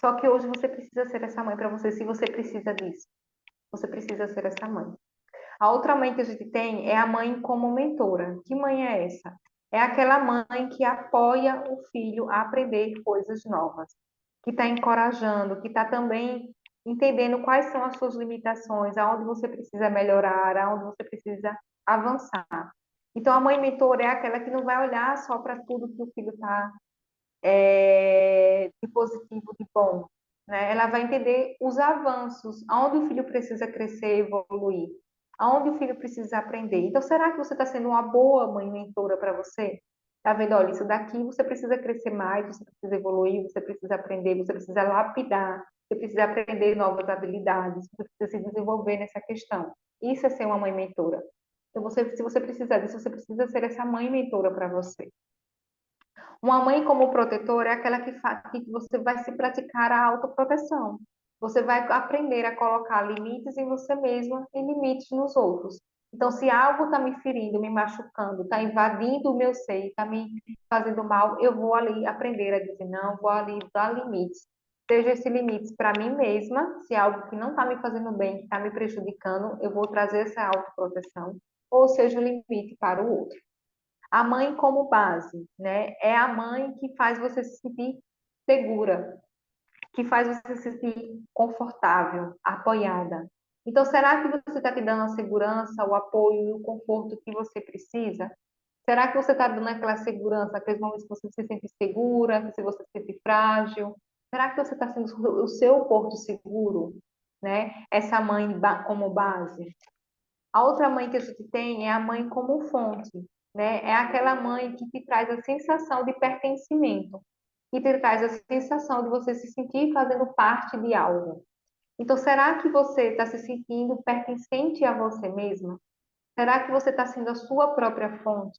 Só que hoje você precisa ser essa mãe para você, se você precisa disso. Você precisa ser essa mãe. A outra mãe que a gente tem é a mãe como mentora. Que mãe é essa? É aquela mãe que apoia o filho a aprender coisas novas, que está encorajando, que está também entendendo quais são as suas limitações, aonde você precisa melhorar, aonde você precisa avançar. Então, a mãe mentora é aquela que não vai olhar só para tudo que o filho está de positivo, de bom, né? Ela vai entender os avanços, aonde o filho precisa crescer, evoluir, aonde o filho precisa aprender. Então, será que você está sendo uma boa mãe mentora para você? Tá vendo? Olha, isso daqui você precisa crescer mais, você precisa evoluir, você precisa aprender, você precisa lapidar, você precisa aprender novas habilidades, você precisa se desenvolver nessa questão. Isso é ser uma mãe mentora. Então, se você precisar disso, você precisa ser essa mãe mentora para você. Uma mãe como protetora é aquela que você vai se praticar a autoproteção. Você vai aprender a colocar limites em você mesma e limites nos outros. Então, se algo está me ferindo, me machucando, está invadindo o meu ser, está me fazendo mal, eu vou ali aprender a dizer não, vou ali dar limites. Seja esse limite para mim mesma, se é algo que não está me fazendo bem, que está me prejudicando, eu vou trazer essa autoproteção, ou seja, o limite para o outro. A mãe como base, né? É a mãe que faz você se sentir segura, que faz você se sentir confortável, apoiada. Então, será que você está te dando a segurança, o apoio e o conforto que você precisa? Será que você está dando aquela segurança, aqueles momentos que você se sente segura, que você se sente frágil? Será que você está sendo o seu porto seguro, né? Essa mãe como base. A outra mãe que a gente tem é a mãe como fonte, né? É aquela mãe que te traz a sensação de pertencimento, que te traz a sensação de você se sentir fazendo parte de algo. Então, será que você está se sentindo pertencente a você mesma? Será que você está sendo a sua própria fonte?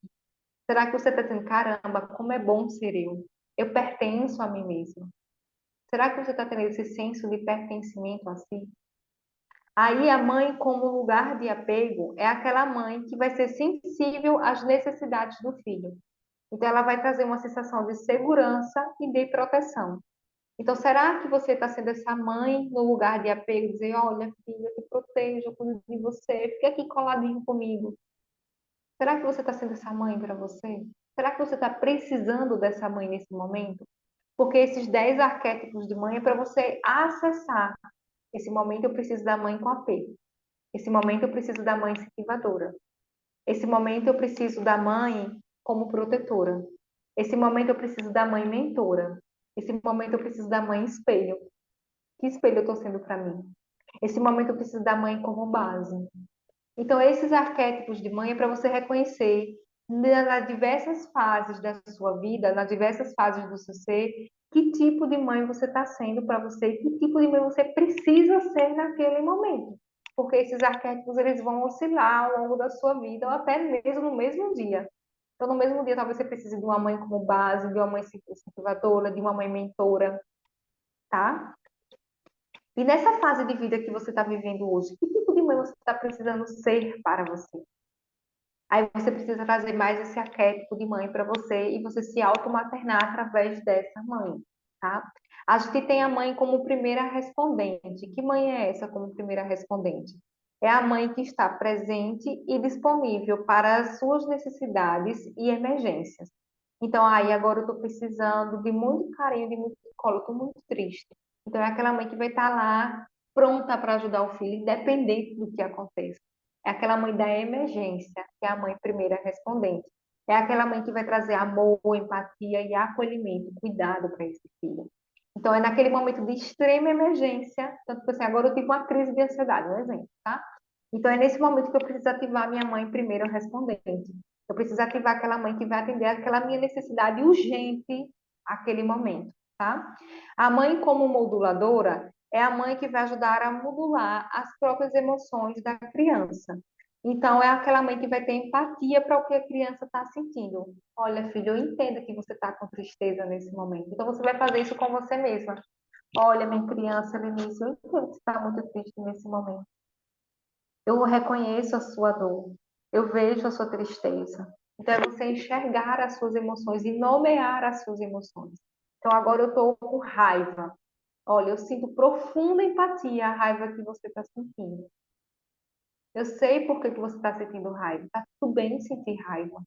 Será que você está dizendo, caramba, como é bom ser eu? Eu pertenço a mim mesma. Será que você está tendo esse senso de pertencimento a si? Aí a mãe, como lugar de apego, é aquela mãe que vai ser sensível às necessidades do filho. Então, ela vai trazer uma sensação de segurança e de proteção. Então, será que você está sendo essa mãe no lugar de apego, dizer, olha, filha, eu te protejo, eu cuido de você, fica aqui coladinho comigo. Será que você está sendo essa mãe para você? Será que você está precisando dessa mãe nesse momento? Porque esses 10 arquétipos de mãe é para você acessar. Esse momento eu preciso da mãe com apego. Esse momento eu preciso da mãe incentivadora. Esse momento eu preciso da mãe como protetora. Esse momento eu preciso da mãe mentora. Esse momento eu preciso da mãe espelho. Que espelho eu estou sendo para mim? Esse momento eu preciso da mãe como base. Então, esses arquétipos de mãe é para você reconhecer nas diversas fases da sua vida, nas diversas fases do seu ser, que tipo de mãe você está sendo para você, que tipo de mãe você precisa ser naquele momento. Porque esses arquétipos eles vão oscilar ao longo da sua vida, ou até mesmo no mesmo dia. Então, no mesmo dia, talvez você precise de uma mãe como base, de uma mãe incentivadora, de uma mãe mentora, tá? E nessa fase de vida que você está vivendo hoje, que tipo de mãe você está precisando ser para você? Aí você precisa trazer mais esse arquétipo de mãe para você e você se automaternar através dessa mãe, tá? A gente tem a mãe como primeira respondente. Que mãe é essa como primeira respondente? É a mãe que está presente e disponível para as suas necessidades e emergências. Então, aí agora eu estou precisando de muito carinho, de muito colo, estou muito triste. Então, é aquela mãe que vai estar lá pronta para ajudar o filho, independente do que aconteça. É aquela mãe da emergência, que é a mãe primeira respondente. É aquela mãe que vai trazer amor, empatia e acolhimento, cuidado para esse filho. Então, é naquele momento de extrema emergência, tanto que assim, agora eu tive uma crise de ansiedade, um exemplo, tá? Então, é nesse momento que eu preciso ativar minha mãe primeiro respondente. Eu preciso ativar aquela mãe que vai atender aquela minha necessidade urgente aquele momento, tá? A mãe, como moduladora, é a mãe que vai ajudar a modular as próprias emoções da criança. Então, é aquela mãe que vai ter empatia para o que a criança está sentindo. Olha, filho, eu entendo que você está com tristeza nesse momento. Então, você vai fazer isso com você mesma. Olha, minha criança, Lenice, eu entendo que você está muito triste nesse momento. Eu reconheço a sua dor. Eu vejo a sua tristeza. Então, é você enxergar as suas emoções e nomear as suas emoções. Então, agora eu estou com raiva. Olha, eu sinto profunda empatia a raiva que você está sentindo. Eu sei por que que você está sentindo raiva. Está tudo bem sentir raiva.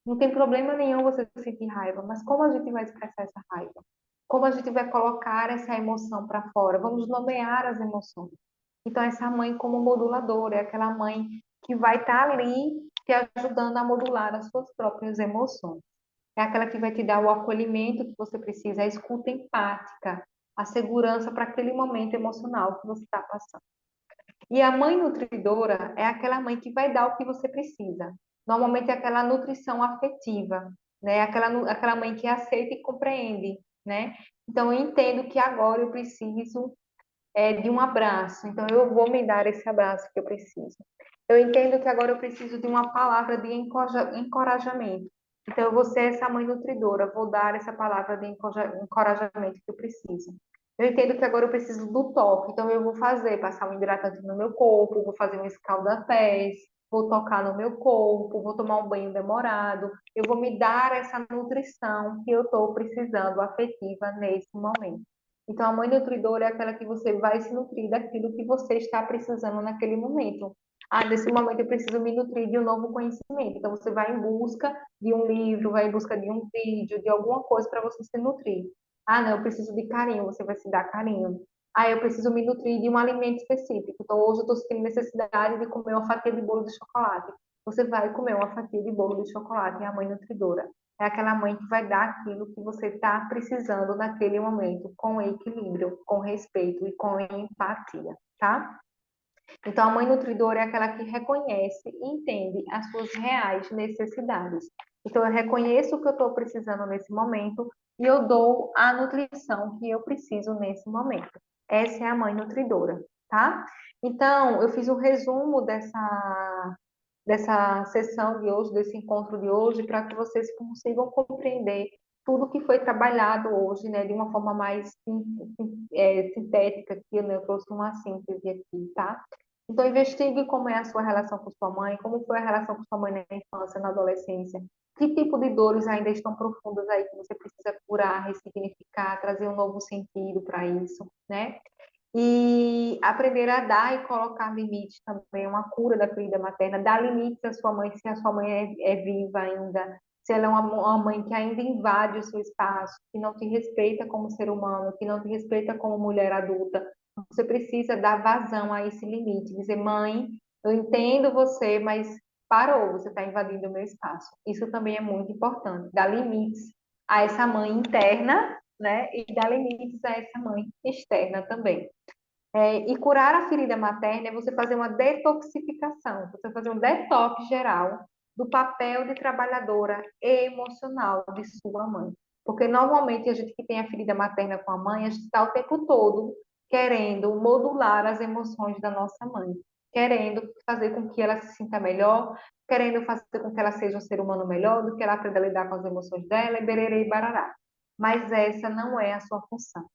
Não tem problema nenhum você sentir raiva, mas como a gente vai expressar essa raiva? Como a gente vai colocar essa emoção para fora? Vamos nomear as emoções. Então, essa mãe como moduladora é aquela mãe que vai estar ali te ajudando a modular as suas próprias emoções. É aquela que vai te dar o acolhimento que você precisa, a escuta empática, a segurança para aquele momento emocional que você está passando. E a mãe nutridora é aquela mãe que vai dar o que você precisa. Normalmente é aquela nutrição afetiva, né? Aquela mãe que aceita e compreende, né? Então eu entendo que agora eu preciso de um abraço, então eu vou me dar esse abraço que eu preciso. Eu entendo que agora eu preciso de uma palavra de encorajamento. Então eu vou ser essa mãe nutridora, vou dar essa palavra de encorajamento que eu preciso. Eu entendo que agora eu preciso do toque, então eu vou fazer, passar um hidratante no meu corpo, vou fazer um escalda-pés, vou tocar no meu corpo, vou tomar um banho demorado, eu vou me dar essa nutrição que eu estou precisando, afetiva, nesse momento. Então, a mãe nutridora é aquela que você vai se nutrir daquilo que você está precisando naquele momento. Ah, nesse momento eu preciso me nutrir de um novo conhecimento. Então, você vai em busca de um livro, vai em busca de um vídeo, de alguma coisa para você se nutrir. Ah, não, eu preciso de carinho, você vai se dar carinho. Ah, eu preciso me nutrir de um alimento específico. Então, hoje eu estou sentindo necessidade de comer uma fatia de bolo de chocolate. Você vai comer uma fatia de bolo de chocolate, é a mãe nutridora. É aquela mãe que vai dar aquilo que você está precisando naquele momento, com equilíbrio, com respeito e com empatia, tá? Então, a mãe nutridora é aquela que reconhece e entende as suas reais necessidades. Então, eu reconheço o que eu estou precisando nesse momento e eu dou a nutrição que eu preciso nesse momento. Essa é a mãe nutridora, tá? Então, eu fiz um resumo dessa sessão de hoje, desse encontro de hoje, para que vocês consigam compreender tudo que foi trabalhado hoje, né, de uma forma mais sintética, aqui, né, eu trouxe uma síntese aqui, tá? Então, investigue como é a sua relação com sua mãe, como foi a relação com sua mãe na infância, na adolescência, que tipo de dores ainda estão profundas aí que você precisa curar, ressignificar, trazer um novo sentido para isso, né? E aprender a dar e colocar limites também, uma cura da ferida materna, dar limites à sua mãe, se a sua mãe é viva ainda, se ela é uma mãe que ainda invade o seu espaço, que não te respeita como ser humano, que não te respeita como mulher adulta. Você precisa dar vazão a esse limite, dizer, mãe, eu entendo você, mas parou, você está invadindo o meu espaço. Isso também é muito importante, dar limites a essa mãe interna, né? E dar limites a essa mãe externa também. E curar a ferida materna é você fazer uma detoxificação, você fazer um detox geral do papel de trabalhadora emocional de sua mãe. Porque normalmente a gente que tem a ferida materna com a mãe, a gente está o tempo todo querendo modular as emoções da nossa mãe, querendo fazer com que ela se sinta melhor, querendo fazer com que ela seja um ser humano melhor, do que ela aprenda a lidar com as emoções dela, e bererê e barará. Mas essa não é a sua função.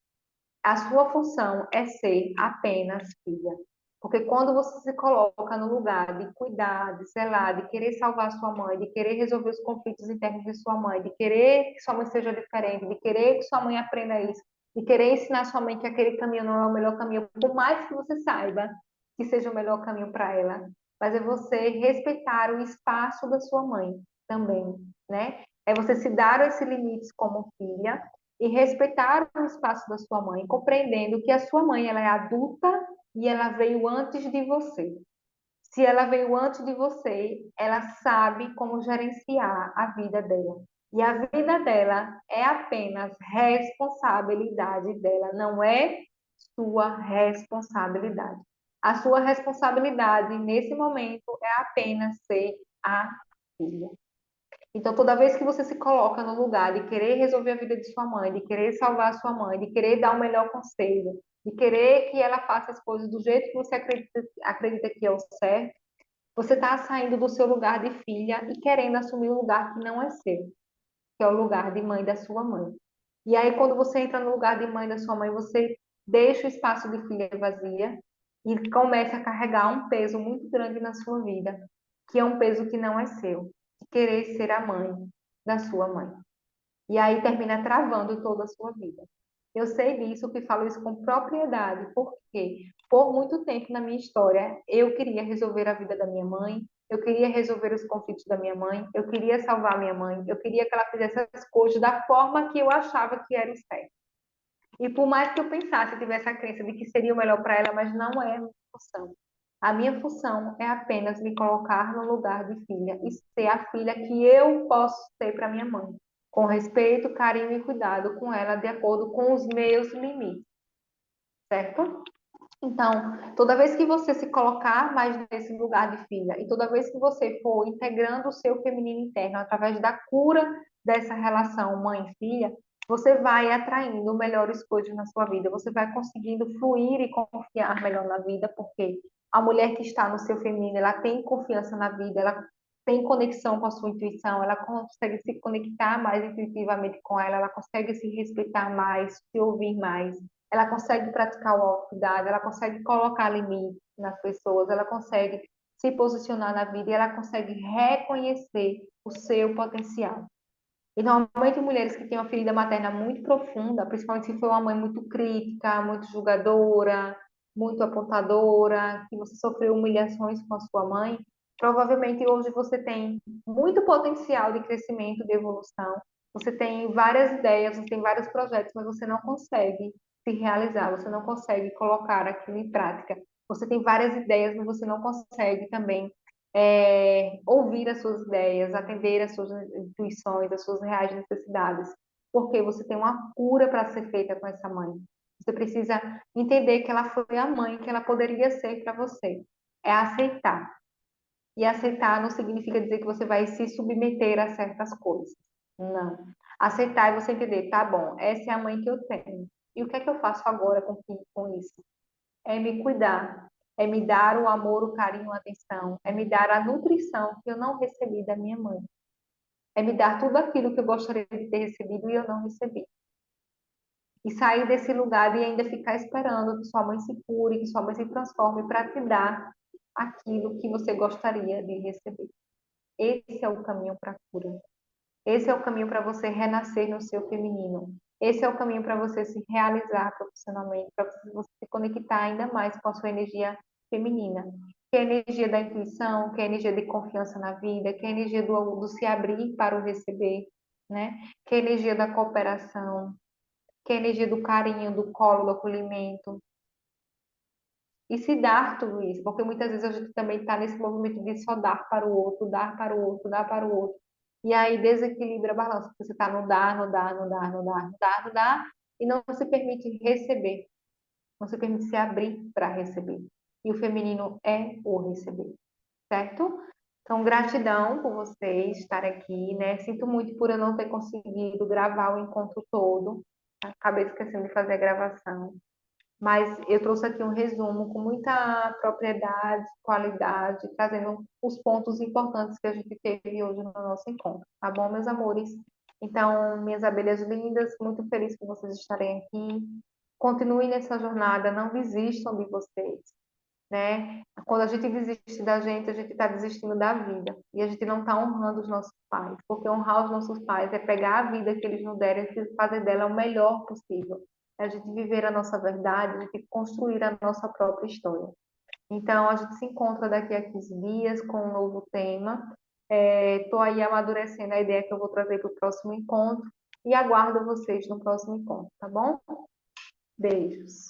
A sua função é ser apenas filha. Porque quando você se coloca no lugar de cuidar, de zelar, de querer salvar sua mãe, de querer resolver os conflitos internos de sua mãe, de querer que sua mãe seja diferente, de querer que sua mãe aprenda isso, de querer ensinar sua mãe que aquele caminho não é o melhor caminho, por mais que você saiba que seja o melhor caminho para ela, mas é você respeitar o espaço da sua mãe também, né? É você se dar esses limites como filha e respeitar o espaço da sua mãe, compreendendo que a sua mãe ela é adulta e ela veio antes de você. Se ela veio antes de você, ela sabe como gerenciar a vida dela. E a vida dela é apenas responsabilidade dela, não é sua responsabilidade. A sua responsabilidade nesse momento é apenas ser a filha. Então, toda vez que você se coloca no lugar de querer resolver a vida de sua mãe, de querer salvar a sua mãe, de querer dar o melhor conselho, de querer que ela faça as coisas do jeito que você acredita que é o certo, você está saindo do seu lugar de filha e querendo assumir um lugar que não é seu, que é o lugar de mãe da sua mãe. E aí, quando você entra no lugar de mãe da sua mãe, você deixa o espaço de filha vazia e começa a carregar um peso muito grande na sua vida, que é um peso que não é seu, de querer ser a mãe da sua mãe. E aí termina travando toda a sua vida. Eu sei disso, que falo isso com propriedade, porque por muito tempo na minha história eu queria resolver a vida da minha mãe, eu queria resolver os conflitos da minha mãe, eu queria salvar a minha mãe, eu queria que ela fizesse as coisas da forma que eu achava que era o certo. E por mais que eu pensasse, eu tivesse a crença de que seria o melhor para ela, mas não é a minha função. A minha função é apenas me colocar no lugar de filha e ser a filha que eu posso ser para minha mãe, com respeito, carinho e cuidado com ela, de acordo com os meus limites, certo? Então, toda vez que você se colocar mais nesse lugar de filha e toda vez que você for integrando o seu feminino interno através da cura dessa relação mãe-filha, você vai atraindo melhores coisas na sua vida, você vai conseguindo fluir e confiar melhor na vida, porque a mulher que está no seu feminino, ela tem confiança na vida, ela tem conexão com a sua intuição, ela consegue se conectar mais intuitivamente com ela consegue se respeitar mais, se ouvir mais, ela consegue praticar o autocuidado, ela consegue colocar limite nas pessoas, ela consegue se posicionar na vida e ela consegue reconhecer o seu potencial. E normalmente mulheres que têm uma ferida materna muito profunda, principalmente se foi uma mãe muito crítica, muito julgadora, muito apontadora, que você sofreu humilhações com a sua mãe, provavelmente hoje você tem muito potencial de crescimento, de evolução. Você tem várias ideias, você tem vários projetos, mas você não consegue se realizar, você não consegue colocar aquilo em prática. Você tem várias ideias, mas você não consegue também ouvir as suas ideias, atender as suas intuições, as suas reais necessidades, porque você tem uma cura para ser feita com essa mãe. Você precisa entender que ela foi a mãe que ela poderia ser para você. É aceitar. E aceitar não significa dizer que você vai se submeter a certas coisas. Não. Aceitar é você entender, tá bom, essa é a mãe que eu tenho. E o que é que eu faço agora com isso? É me cuidar, é me dar o amor, o carinho, a atenção, é me dar a nutrição que eu não recebi da minha mãe, é me dar tudo aquilo que eu gostaria de ter recebido e eu não recebi. E sair desse lugar e ainda ficar esperando que sua mãe se cure, que sua mãe se transforme para te dar aquilo que você gostaria de receber. Esse é o caminho para a cura. Esse é o caminho para você renascer no seu feminino. Esse é o caminho para você se realizar profissionalmente, para você se conectar ainda mais com a sua energia feminina, que é a energia da intuição, que é a energia de confiança na vida, que é a energia do se abrir para o receber, né? Que é a energia da cooperação, que é a energia do carinho, do colo, do acolhimento. E se dar tudo isso, porque muitas vezes a gente também está nesse movimento de só dar para o outro, dar para o outro, dar para o outro. E aí desequilibra a balança, porque você está no dar, no dar, no dar, no dar, no dar, no dar, e não se permite receber, não se permite se abrir para receber. E o feminino é o receber, certo? Então, gratidão por vocês estarem aqui, né? Sinto muito por eu não ter conseguido gravar o encontro todo. Acabei esquecendo de fazer a gravação. Mas eu trouxe aqui um resumo com muita propriedade, qualidade, trazendo os pontos importantes que a gente teve hoje no nosso encontro, tá bom, meus amores? Então, minhas abelhas lindas, muito feliz por vocês estarem aqui. Continuem nessa jornada, não desistam de vocês, né? Quando a gente desiste da gente, a gente está desistindo da vida. E a gente não está honrando os nossos pais, porque honrar os nossos pais é pegar a vida que eles nos deram e fazer dela o melhor possível. É a gente viver a nossa verdade, a gente construir a nossa própria história. Então, a gente se encontra daqui a 15 dias com um novo tema. Estou aí amadurecendo a ideia que eu vou trazer para o próximo encontro e aguardo vocês no próximo encontro, tá bom? Beijos.